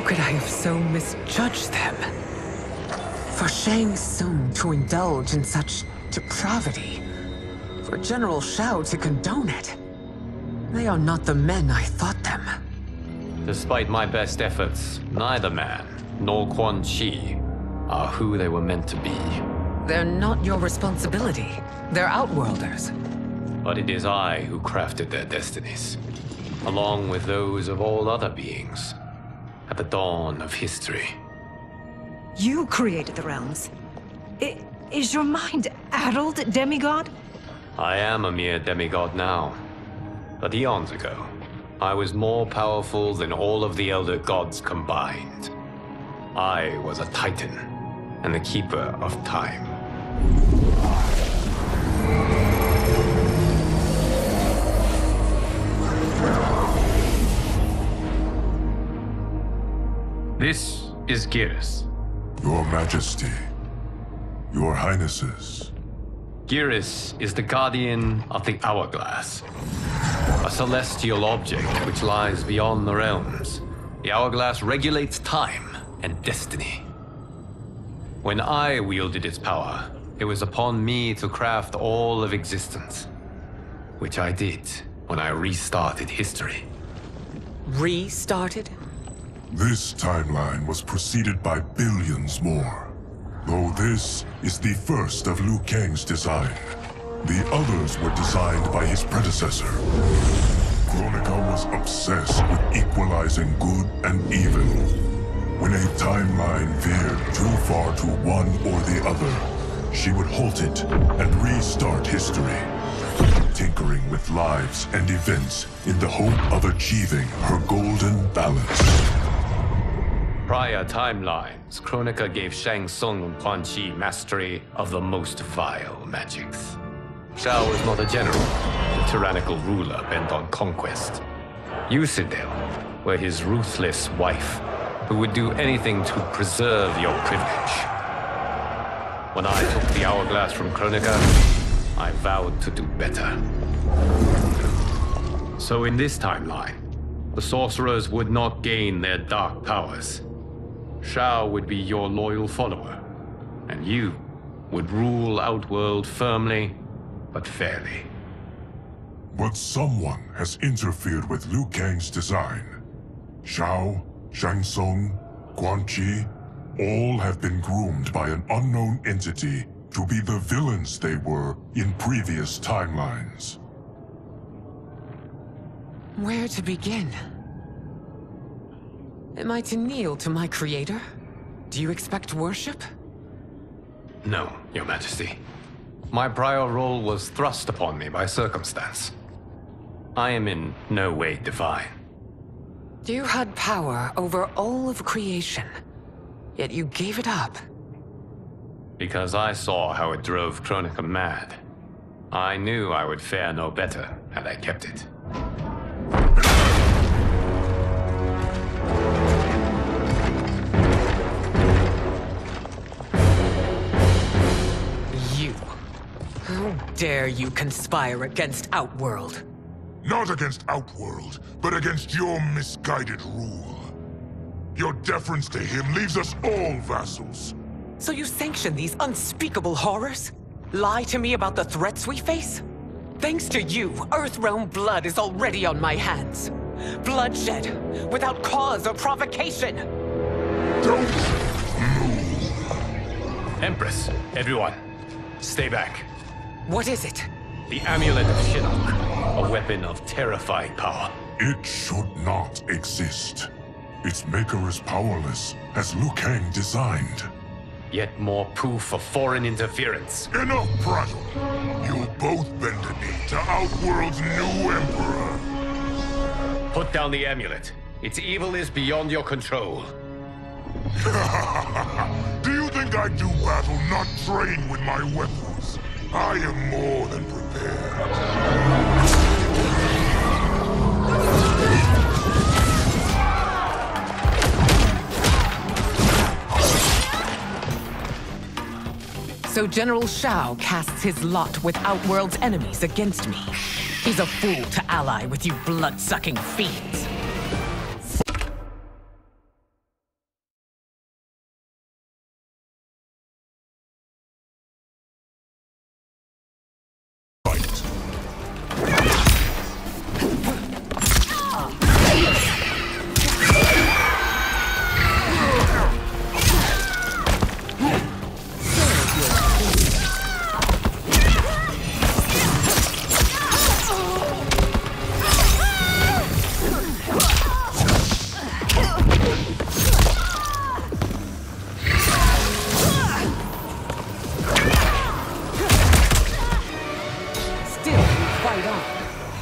could I have so misjudged them? For Shang Tsung to indulge in such depravity, for General Shao to condone it, they are not the men I thought them. Despite my best efforts, neither man nor Quan Chi are who they were meant to be. They're not your responsibility. They're Outworlders. But it is I who crafted their destinies, along with those of all other beings, at the dawn of history. You created the realms. Is your mind addled, demigod? I am a mere demigod now, but eons ago, I was more powerful than all of the Elder Gods combined. I was a Titan, and the Keeper of Time. This is Geras. Your Majesty, Your Highnesses. Geras is the guardian of the Hourglass, a celestial object which lies beyond the realms. The Hourglass regulates time and destiny. When I wielded its power, it was upon me to craft all of existence, which I did when I restarted history. Restarted? This timeline was preceded by billions more. Though this is the first of Liu Kang's design, the others were designed by his predecessor. Kronika was obsessed with equalizing good and evil. When a timeline veered too far to one or the other, she would halt it and restart history, tinkering with lives and events in the hope of achieving her golden balance. Prior timelines, Kronika gave Shang Tsung and Quan Chi mastery of the most vile magics. Shao was not a general, a tyrannical ruler bent on conquest. Yusidel were his ruthless wife, who would do anything to preserve your privilege. When I took the Hourglass from Kronika, I vowed to do better. So in this timeline, the sorcerers would not gain their dark powers. Shao would be your loyal follower, and you would rule Outworld firmly, but fairly. But someone has interfered with Liu Kang's design. Shao, Shang Tsung, Quan Chi, all have been groomed by an unknown entity to be the villains they were in previous timelines. Where to begin? Am I to kneel to my creator? Do you expect worship? No, Your Majesty. My prior role was thrust upon me by circumstance. I am in no way divine. You had power over all of creation, yet you gave it up. Because I saw how it drove Kronika mad. I knew I would fare no better had I kept it. How dare you conspire against Outworld? Not against Outworld, but against your misguided rule. Your deference to him leaves us all vassals. So you sanction these unspeakable horrors? Lie to me about the threats we face? Thanks to you, Earthrealm blood is already on my hands. Bloodshed, without cause or provocation. Don't move. Empress, everyone, stay back. What is it? The Amulet of Shinnok, a weapon of terrifying power. It should not exist. Its maker is powerless, as Liu Kang designed. Yet more proof of foreign interference. Enough prattle! You both bend the knee to Outworld's new emperor. Put down the amulet. Its evil is beyond your control. Do you think I do battle not trained with my weapons? I am more than prepared. So General Shao casts his lot with Outworld's enemies against me. He's a fool to ally with you blood-sucking fiends.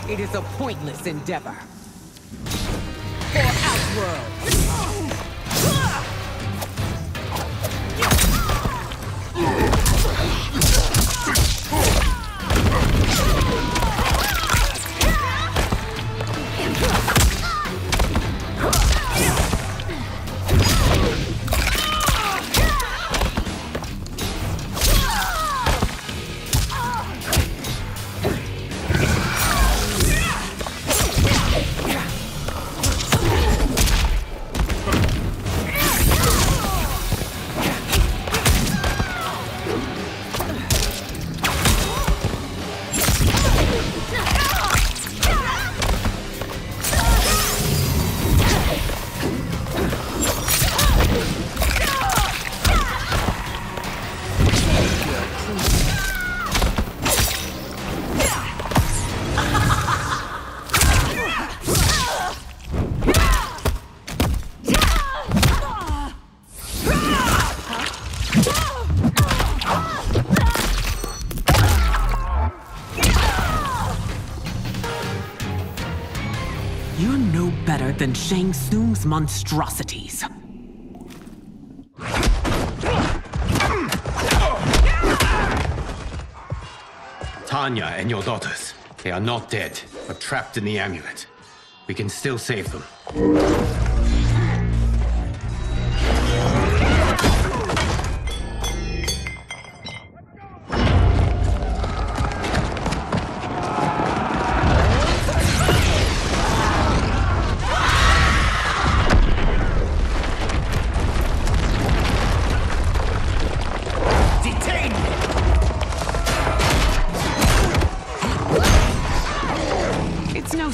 It is a pointless endeavor. For Outworld! You're no better than Shang Tsung's monstrosities. Tanya and your daughters, they are not dead, but trapped in the amulet. We can still save them.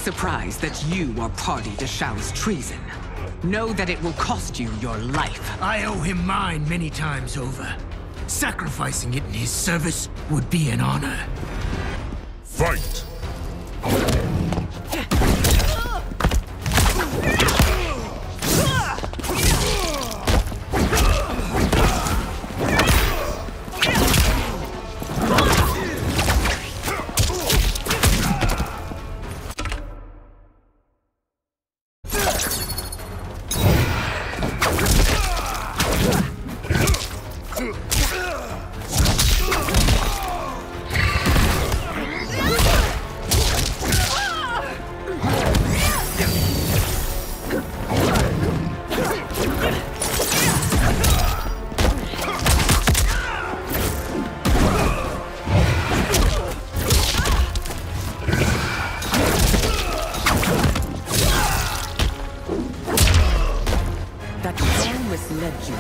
Surprised that you are party to Shao's treason. Know that it will cost you your life. I owe him mine many times over. Sacrificing it in his service would be an honor. Fight!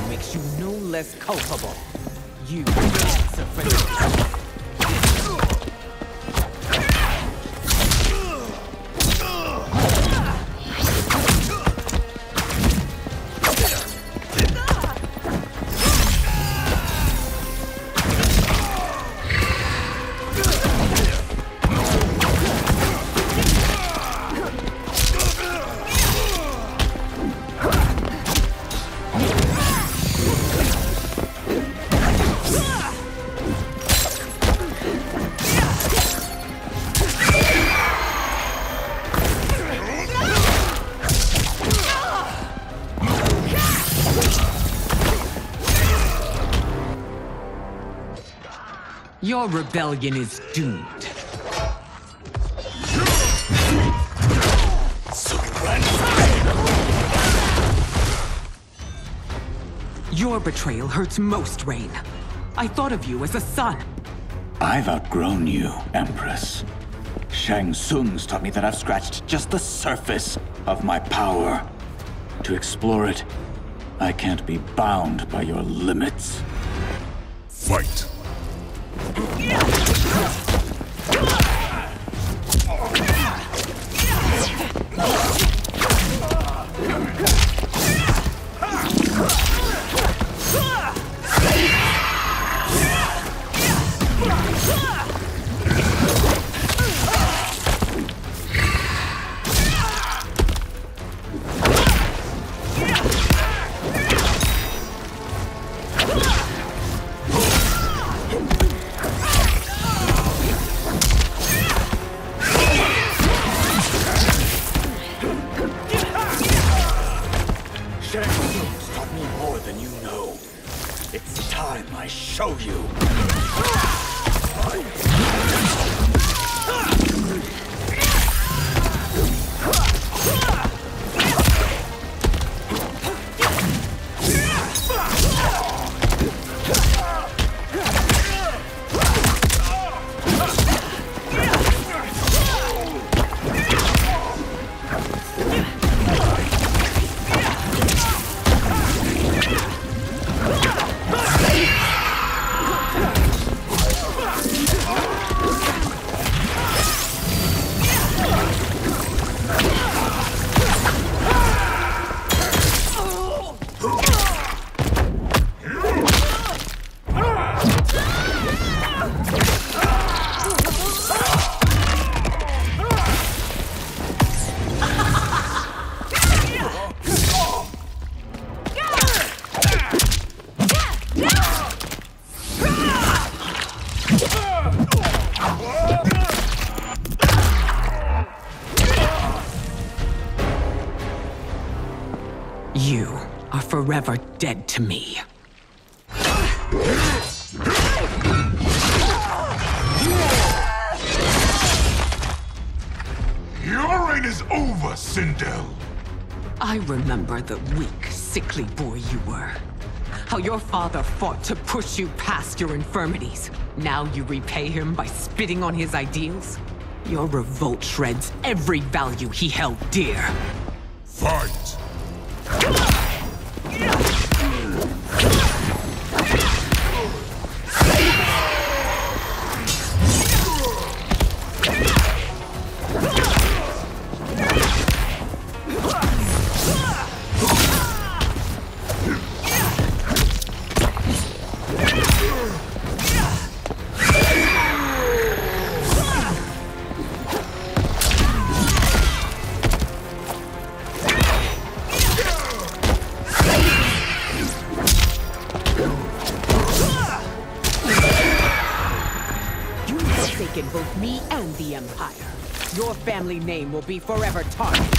Makes you no less culpable. You answer for this. Your rebellion is doomed. Your betrayal hurts most, Rain. I thought of you as a son. I've outgrown you, Empress. Shang Tsung's taught me that I've scratched just the surface of my power. To explore it, I can't be bound by your limits. Fight! I show you. You are forever dead to me. Your reign is over, Sindel. I remember the weak, sickly boy you were. How your father fought to push you past your infirmities. Now you repay him by spitting on his ideals? Your revolt shreds every value he held dear. Fight! Both me and the Empire. Your family name will be forever tarnished.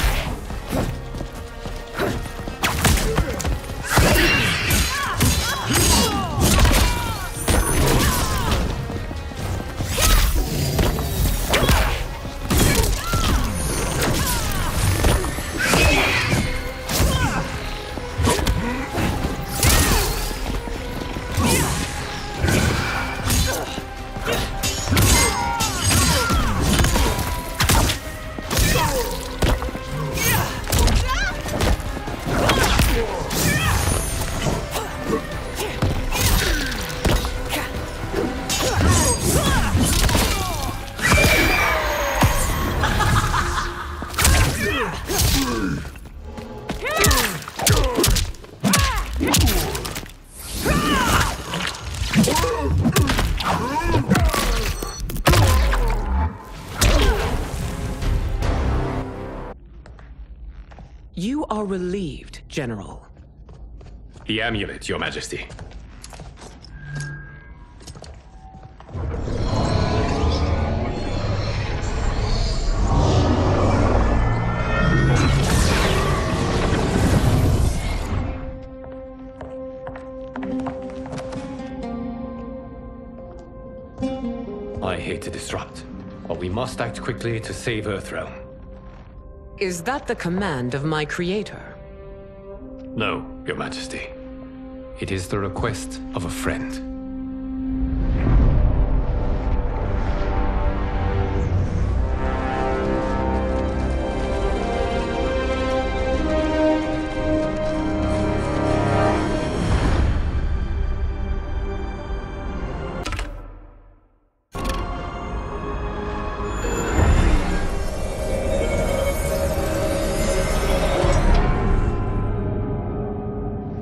You are relieved, General. The amulet, Your Majesty. I hate to disrupt, but we must act quickly to save Earthrealm. Is that the command of my creator? No, Your Majesty. It is the request of a friend.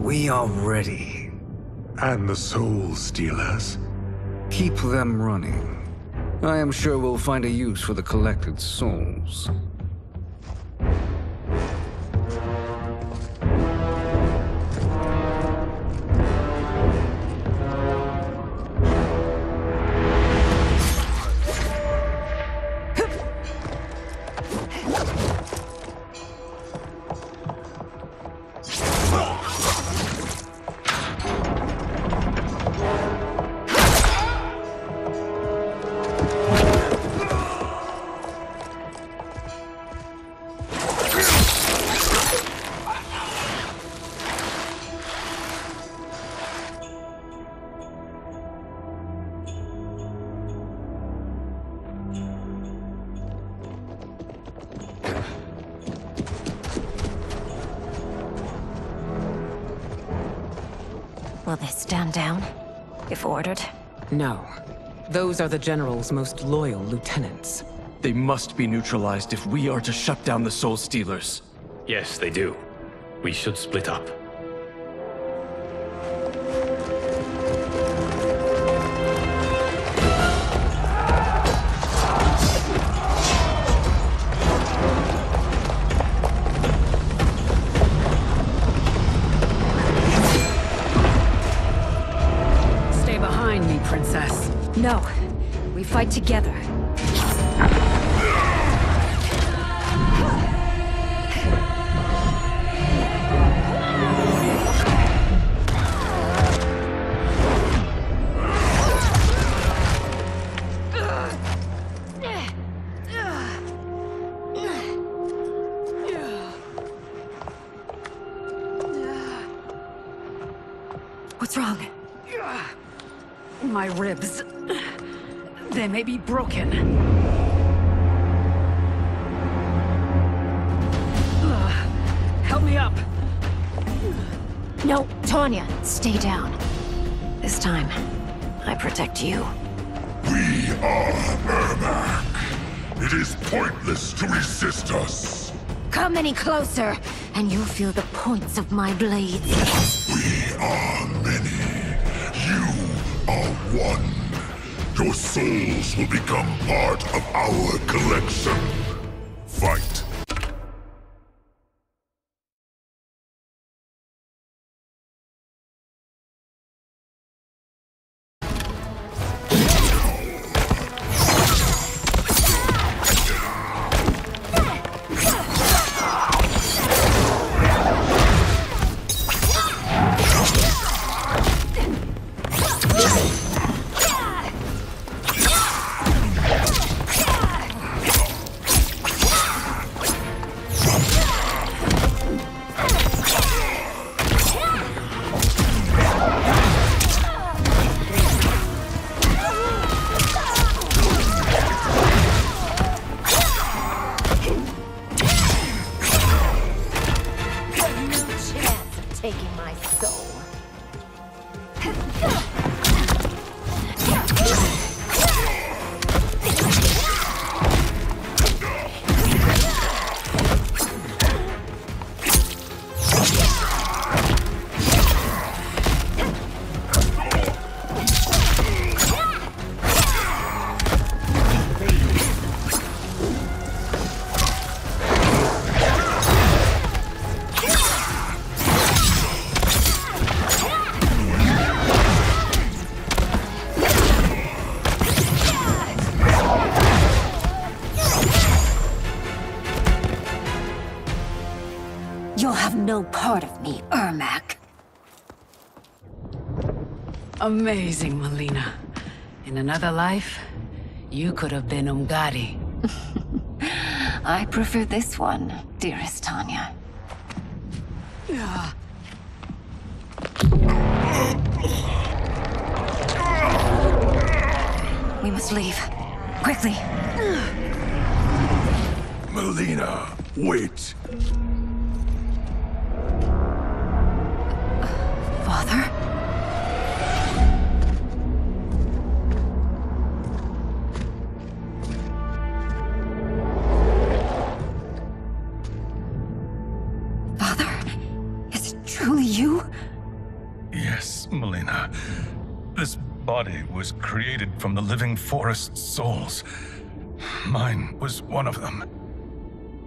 We are ready. And the Soul Stealers? Keep them running. I am sure we'll find a use for the collected souls. Will they stand down, if ordered? No. Those are the General's most loyal lieutenants. They must be neutralized if we are to shut down the Soul Stealers. Yes, they do. We should split up. Stay behind me, Princess. No. We fight together. What's wrong? My ribs. They may be broken. Help me up. No, Tanya, stay down. This time, I protect you. We are Ermac. It is pointless to resist us. Come any closer, and you'll feel the points of my blades. We are many. You are one. Your souls will become part of our collection. Fight. Taking my soul. You'll have no part of me, Ermac. Amazing, Melina. In another life, you could have been Umgadi. I prefer this one, dearest Tanya. We must leave. Quickly. Melina, wait. Father? Father? Is it truly you? Yes, Melina. This body was created from the living forest's souls. Mine was one of them.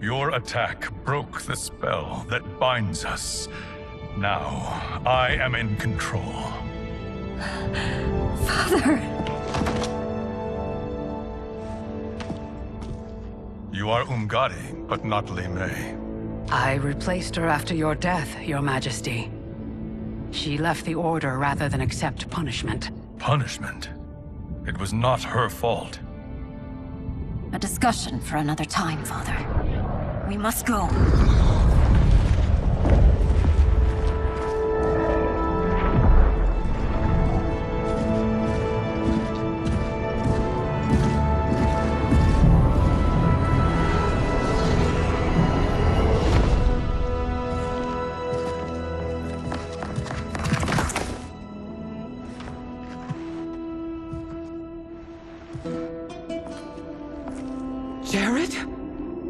Your attack broke the spell that binds us. Now, I am in control. Father! You are Umgadi, but not Li Mei. I replaced her after your death, Your Majesty. She left the Order rather than accept punishment. Punishment? It was not her fault. A discussion for another time, Father. We must go.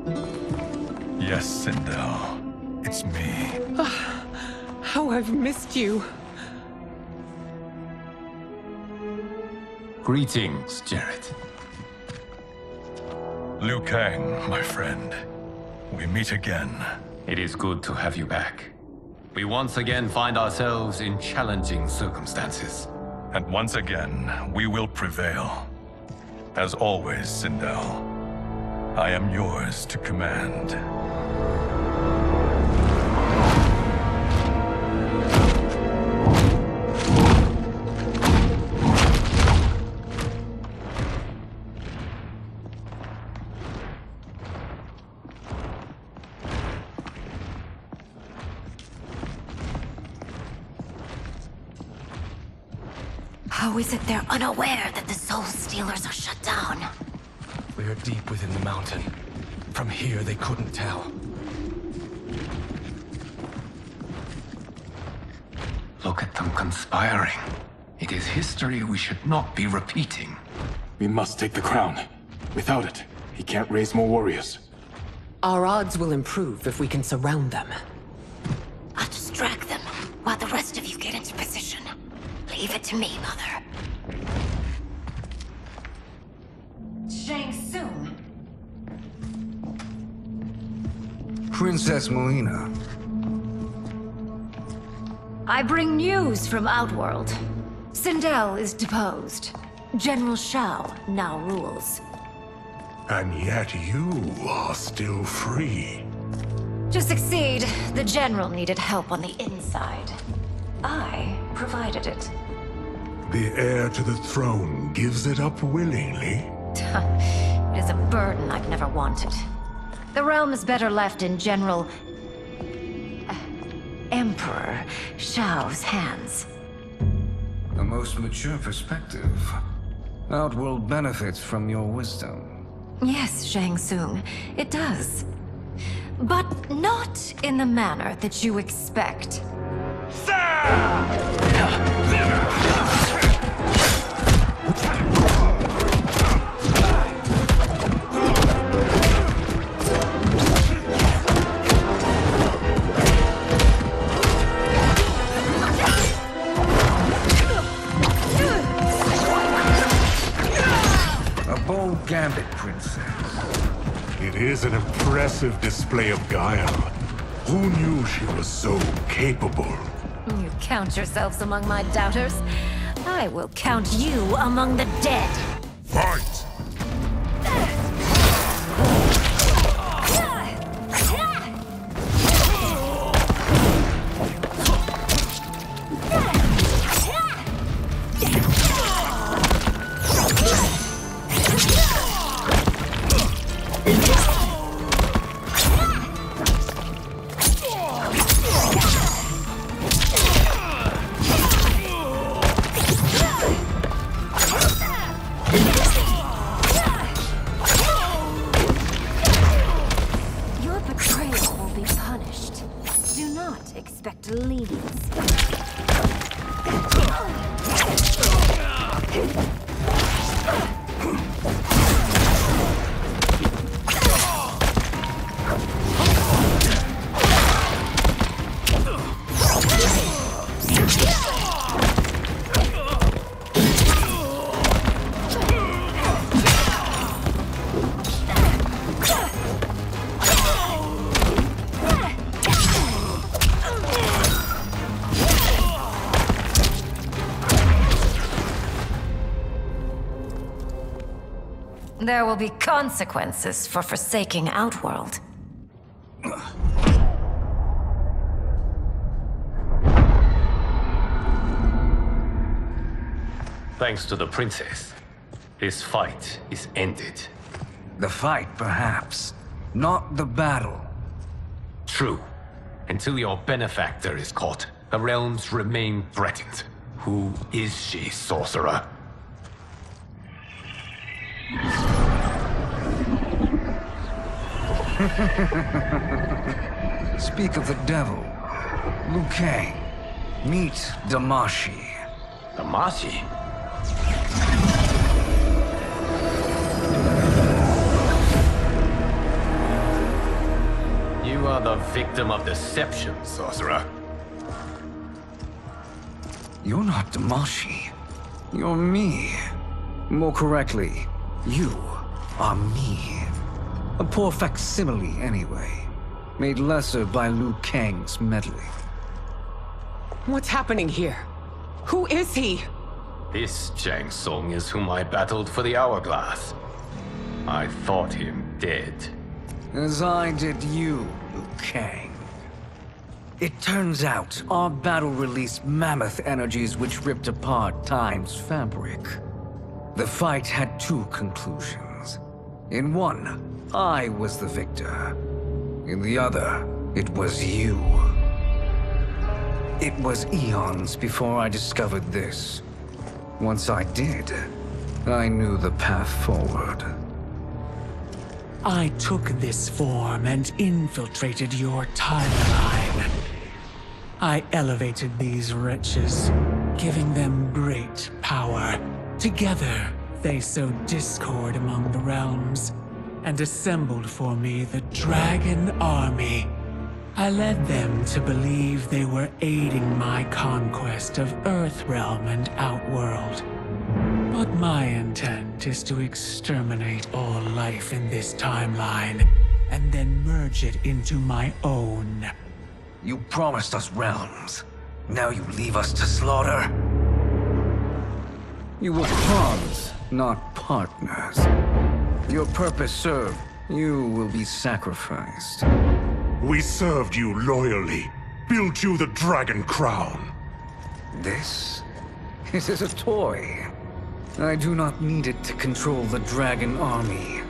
Yes, Sindel. It's me. How I've missed you. Greetings, Jared. Liu Kang, my friend. We meet again. It is good to have you back. We once again find ourselves in challenging circumstances. And once again, we will prevail. As always, Sindel, I am yours to command. How is it they're unaware that the Soul Stealers are shut down? We are deep within the mountain. From here, they couldn't tell. Look at them conspiring. It is history we should not be repeating. We must take the crown. Without it, he can't raise more warriors. Our odds will improve if we can surround them. I'll distract them while the rest of you get into position. Leave it to me, Mother. Shang Tsung. Princess Melina. I bring news from Outworld. Sindel is deposed. General Shao now rules. And yet you are still free. To succeed, the General needed help on the inside. I provided it. The heir to the throne gives it up willingly. It is a burden I've never wanted. The realm is better left in General... Emperor Shao's hands. A most mature perspective. Outworld benefits from your wisdom. Yes, Shang Tsung, it does. But not in the manner that you expect. A bold Gambit, Princess. It is an impressive display of guile. Who knew she was so capable? You count yourselves among my doubters. I will count you among the dead. Fight! Your betrayal will be punished. Do not expect leniency. There will be consequences for forsaking Outworld. Thanks to the princess, this fight is ended. The fight, perhaps. Not the battle. True. Until your benefactor is caught, the realms remain threatened. Who is she, sorcerer? Speak of the devil. Liu Kang. Meet Damashi. Damashi? You are the victim of deception, sorcerer. You're not Damashi. You're me. More correctly, you are me. A poor facsimile, anyway. Made lesser by Liu Kang's meddling. What's happening here? Who is he? This Shang Tsung is whom I battled for the Hourglass. I thought him dead. As I did you, Liu Kang. It turns out our battle released mammoth energies which ripped apart time's fabric. The fight had two conclusions. In one, I was the victor. In the other, it was you. It was eons before I discovered this. Once I did, I knew the path forward. I took this form and infiltrated your timeline. I elevated these wretches, giving them great power. Together, they sowed discord among the realms, and assembled for me the Dragon Army. I led them to believe they were aiding my conquest of Earthrealm and Outworld. But my intent is to exterminate all life in this timeline, and then merge it into my own. You promised us realms. Now you leave us to slaughter? You were pawns, not partners. Your purpose served. You will be sacrificed. We served you loyally, built you the Dragon Crown. This is a toy. I do not need it to control the Dragon Army.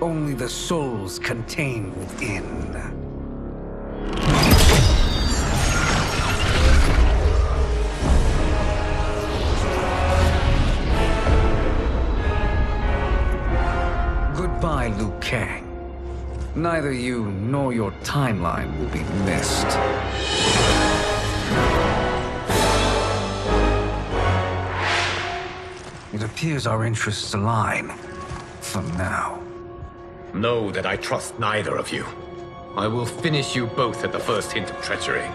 Only the souls contained within. Goodbye, Liu Kang. Neither you nor your timeline will be missed. It appears our interests align. For now. Know that I trust neither of you. I will finish you both at the first hint of treachery.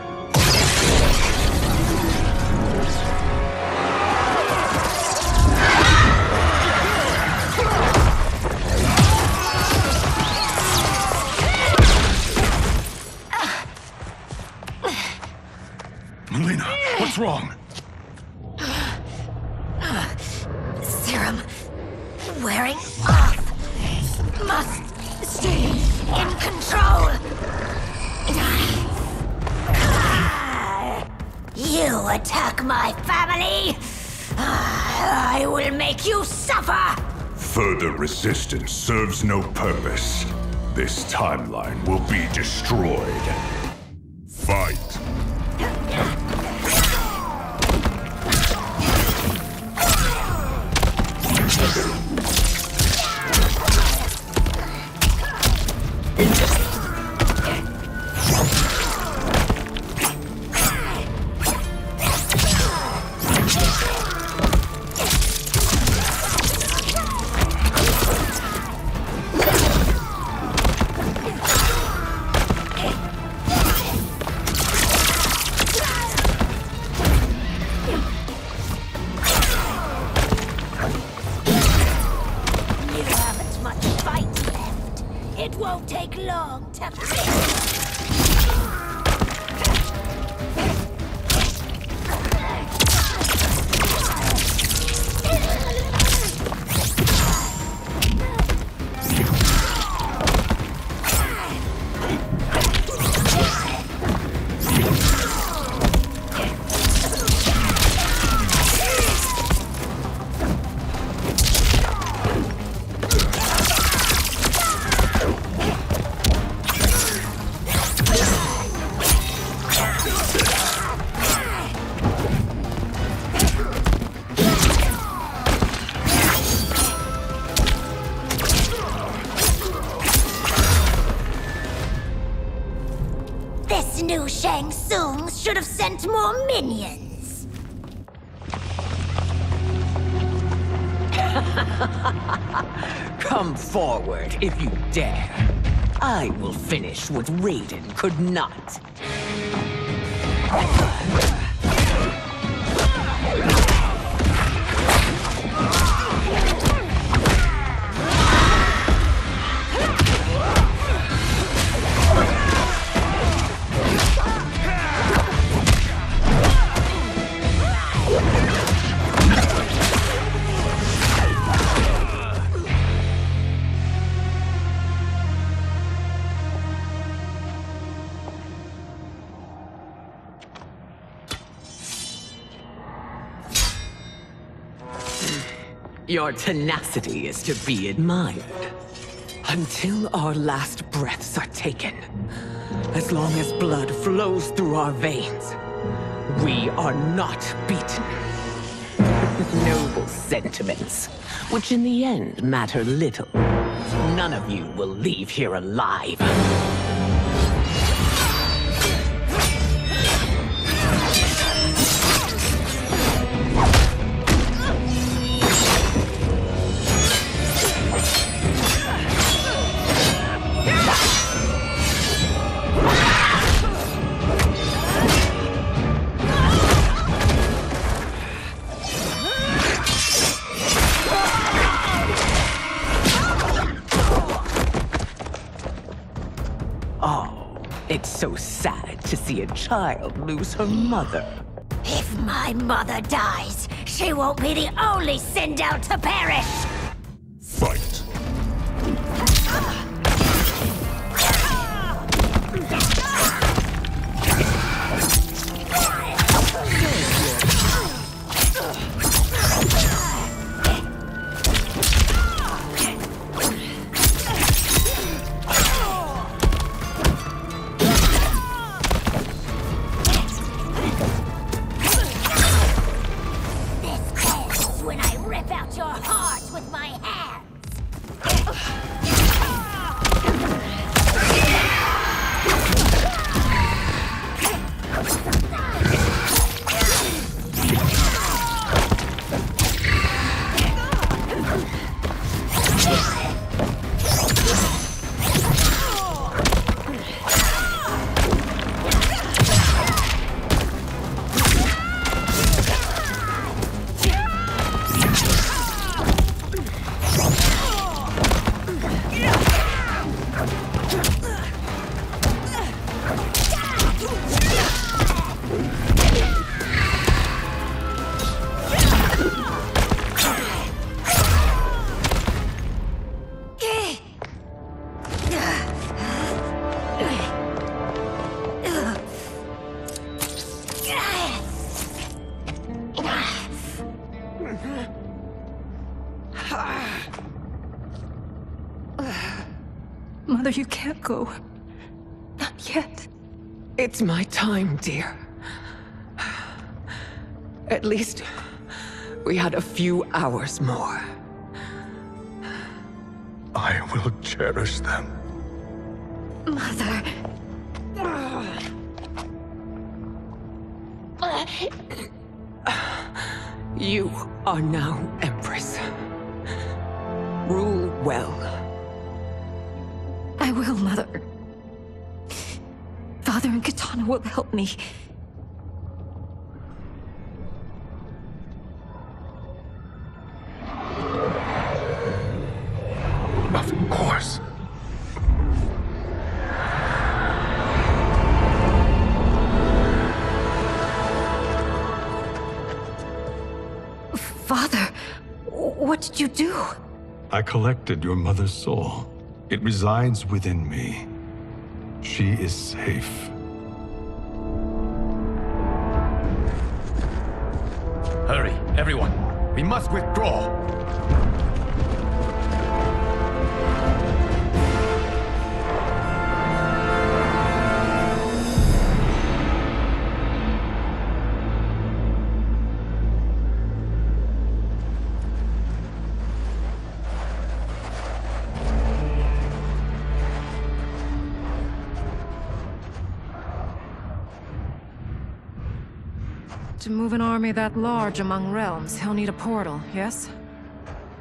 Melina, what's wrong? Serum wearing off. Must stay in control. You attack my family. I will make you suffer. Further resistance serves no purpose. This timeline will be destroyed. Fight. Shang Tsung should have sent more minions. Come forward if you dare. I will finish what Raiden could not. Your tenacity is to be admired. Until our last breaths are taken, as long as blood flows through our veins, we are not beaten. Noble sentiments, which in the end matter little. None of you will leave here alive. It's so sad to see a child lose her mother. If my mother dies, she won't be the only Sindel to perish! Fight! Mother, you can't go. Not yet. It's my time, dear. At least, we had a few hours more. I will cherish them. Mother... You are now Empress. Rule well. I will, Mother. Father and Katana will help me. Of course. Father, what did you do? I collected your mother's soul. It resides within me. She is safe. Hurry, everyone. We must withdraw. To move an army that large among realms, he'll need a portal, yes?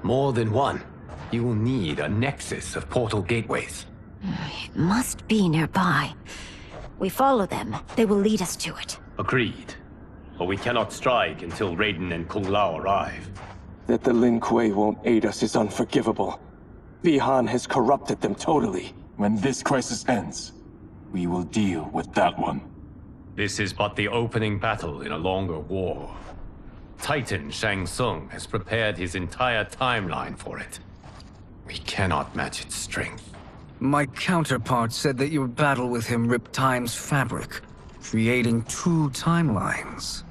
More than one. You will need a nexus of portal gateways. It must be nearby. We follow them, they will lead us to it. Agreed. But we cannot strike until Raiden and Kung Lao arrive. That the Lin Kuei won't aid us is unforgivable. Bi-Han has corrupted them totally. When this crisis ends, we will deal with that one. This is but the opening battle in a longer war. Titan Shang Tsung has prepared his entire timeline for it. We cannot match its strength. My counterpart said that your battle with him ripped time's fabric, creating 2 timelines.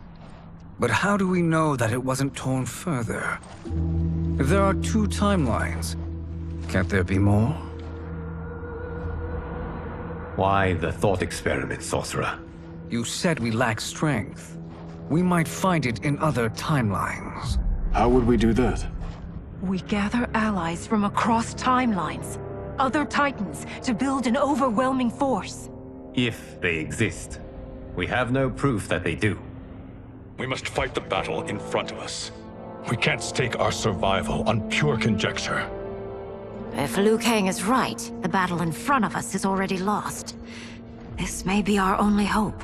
But how do we know that it wasn't torn further? If there are 2 timelines, can't there be more? Why the thought experiment, Sorcerer? You said we lack strength. We might find it in other timelines. How would we do that? We gather allies from across timelines, other Titans, to build an overwhelming force. If they exist. We have no proof that they do. We must fight the battle in front of us. We can't stake our survival on pure conjecture. If Liu Kang is right, the battle in front of us is already lost. This may be our only hope.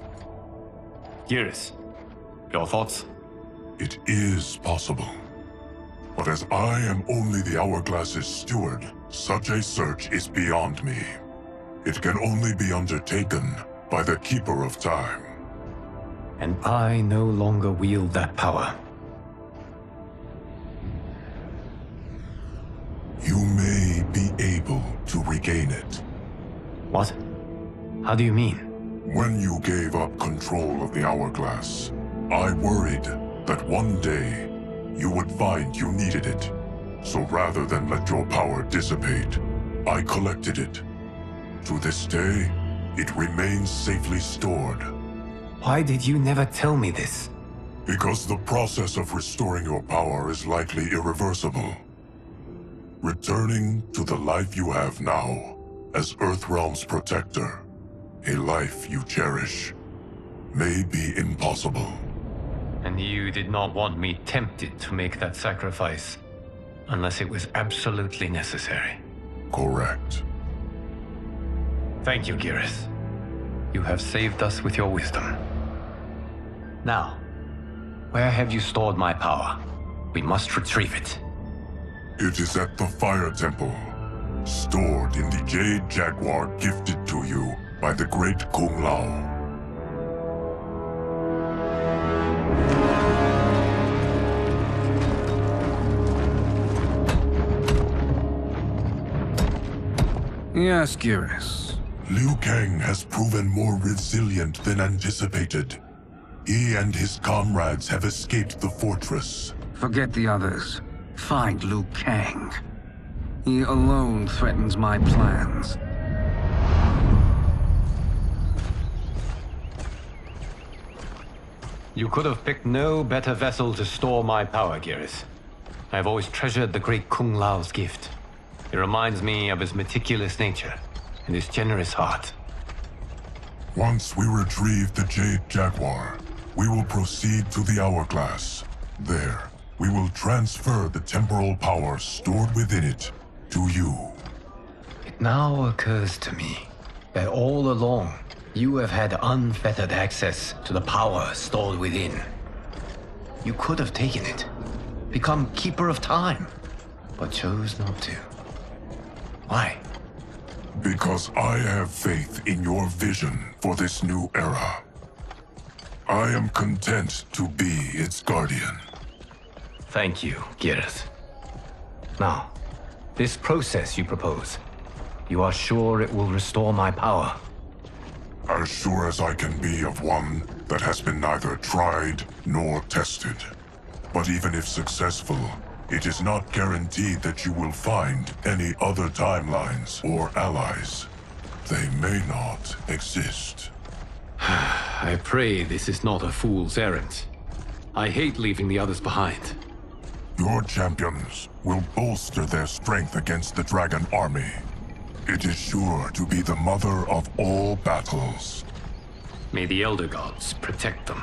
Geras, your thoughts? It is possible. But as I am only the Hourglass's steward, such a search is beyond me. It can only be undertaken by the Keeper of Time. And I no longer wield that power. You may be able to regain it. What? How do you mean? When you gave up control of the Hourglass, I worried that one day you would find you needed it. So rather than let your power dissipate, I collected it. To this day, it remains safely stored. Why did you never tell me this? Because the process of restoring your power is likely irreversible. Returning to the life you have now, as Earthrealm's protector, a life you cherish, may be impossible. And you did not want me tempted to make that sacrifice, unless it was absolutely necessary. Correct. Thank you, Geras. You have saved us with your wisdom. Now, where have you stored my power? We must retrieve it. It is at the Fire Temple, stored in the Jade Jaguar gifted to you by the great Kung Lao. Yes, Geras. Liu Kang has proven more resilient than anticipated. He and his comrades have escaped the fortress. Forget the others. Find Liu Kang. He alone threatens my plans. You could have picked no better vessel to store my power, Geras. I have always treasured the great Kung Lao's gift. It reminds me of his meticulous nature and his generous heart. Once we retrieve the Jade Jaguar, we will proceed to the Hourglass. There, we will transfer the temporal power stored within it to you. It now occurs to me that all along, you have had unfettered access to the power stored within. You could have taken it, become Keeper of Time, but chose not to. Why? Because I have faith in your vision for this new era. I am content to be its guardian. Thank you, Geras. Now, this process you propose, you are sure it will restore my power? As sure as I can be of one that has been neither tried nor tested. But even if successful, it is not guaranteed that you will find any other timelines or allies. They may not exist. I pray this is not a fool's errand. I hate leaving the others behind. Your champions will bolster their strength against the Dragon Army. It is sure to be the mother of all battles. May the Elder Gods protect them.